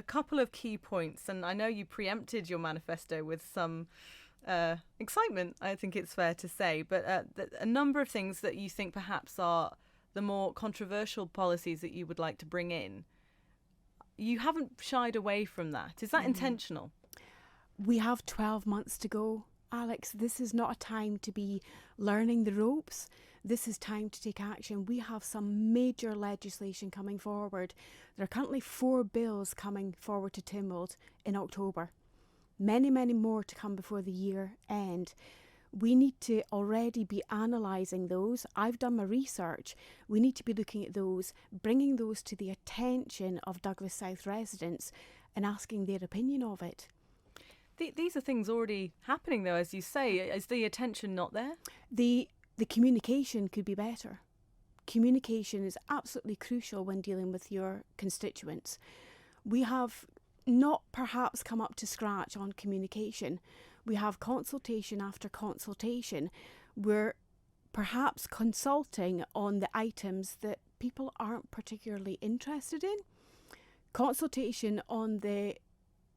couple of key points, and I know you preempted your manifesto with some excitement, I think it's fair to say, but a number of things that you think perhaps are the more controversial policies that you would like to bring in. You haven't shied away from that. Is that intentional? We have 12 months to go, Alex. This is not a time to be learning the ropes. This is time to take action. We have some major legislation coming forward. There are currently 4 bills coming forward to Tynwald in October. Many, many more to come before the year end. We need to already be analysing those. I've done my research. We need to be looking at those, bringing those to the attention of Douglas South residents and asking their opinion of it. These are things already happening, though, as you say. Is the attention not there? The communication could be better. Communication is absolutely crucial when dealing with your constituents. We have not perhaps come up to scratch on communication. We have consultation after consultation. We're perhaps consulting on the items that people aren't particularly interested in. Consultation on the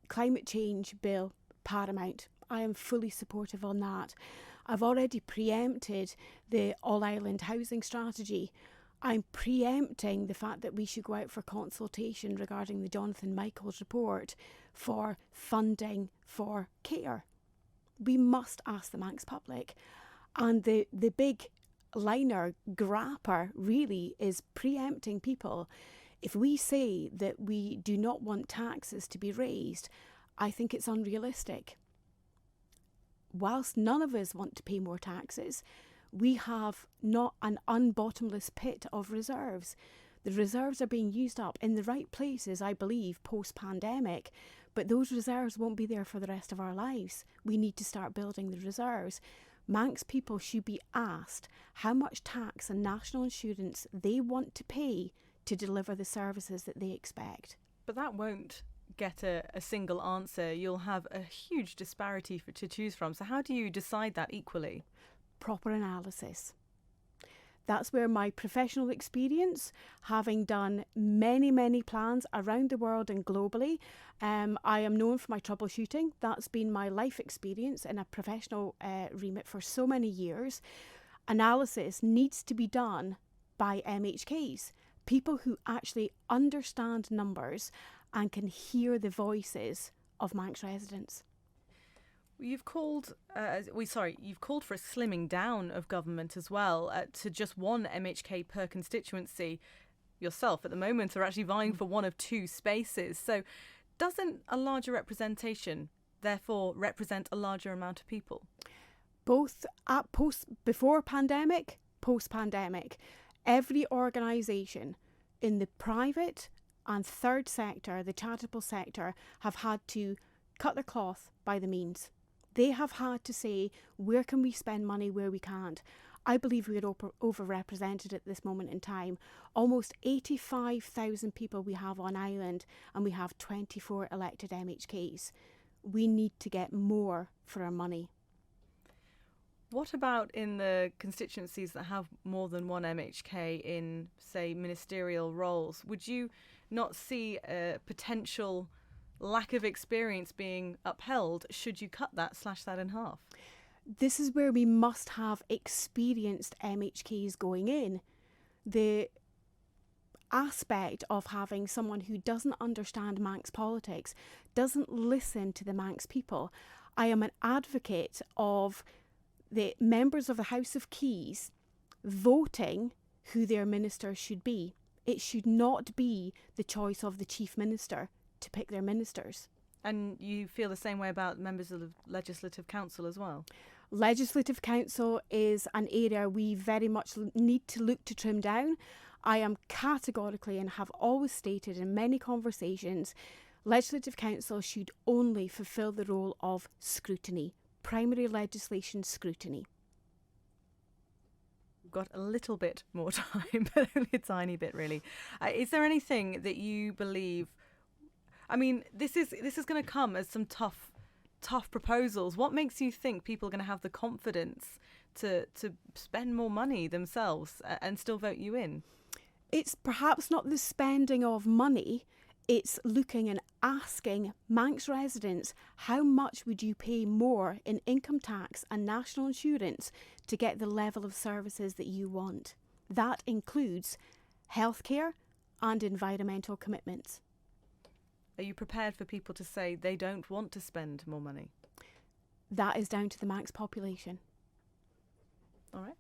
climate change bill, paramount. I am fully supportive on that. I've already preempted the all-island housing strategy. I'm preempting the fact that we should go out for consultation regarding the Jonathan Michaels report for funding for care. We must ask the Manx public. And the big liner grapper really is preempting people. If we say that we do not want taxes to be raised, I think it's unrealistic. Whilst none of us want to pay more taxes, we have not an unbottomless pit of reserves. The reserves are being used up in the right places, I believe, post-pandemic, but those reserves won't be there for the rest of our lives. We need to start building the reserves. Manx people should be asked how much tax and national insurance they want to pay to deliver the services that they expect. But that won't get a single answer. You'll have a huge disparity to choose from. So how do you decide that equally? Proper analysis. That's where my professional experience, having done many, many plans around the world and globally, I am known for my troubleshooting. That's been my life experience in a professional remit for so many years. Analysis needs to be done by MHKs, people who actually understand numbers and can hear the voices of Manx residents. You've called for a slimming down of government as well, to just one MHK per constituency. Yourself at the moment are actually vying for one of 2 spaces. So doesn't a larger representation therefore represent a larger amount of people? Both before pandemic, post pandemic, every organisation in the private and third sector, the charitable sector, have had to cut their cloth by the means. They have had to say, where can we spend money where we can't? I believe we are overrepresented at this moment in time. Almost 85,000 people we have on island, and we have 24 elected MHKs. We need to get more for our money. What about in the constituencies that have more than one MHK in, say, ministerial roles? Would you not see a potential lack of experience being upheld should you slash that in half? This is where we must have experienced MHKs going in. The aspect of having someone who doesn't understand Manx politics, doesn't listen to the Manx people. I am an advocate of the members of the House of Keys voting who their ministers should be. It should not be the choice of the Chief Minister to pick their ministers. And you feel the same way about members of the Legislative Council as well? Legislative Council is an area we very much need to look to trim down. I am categorically, and have always stated in many conversations, Legislative Council should only fulfil the role of scrutiny, primary legislation scrutiny. We've got a little bit more time, but only a tiny bit really. Is there anything that you believe, I mean, this is going to come as some tough proposals. What makes you think people are going to have the confidence to spend more money themselves and still vote you in? It's perhaps not the spending of money, it's looking and asking Manx residents how much would you pay more in income tax and national insurance to get the level of services that you want. That includes healthcare and environmental commitments. Are you prepared for people to say they don't want to spend more money? That is down to the Manx population. All right.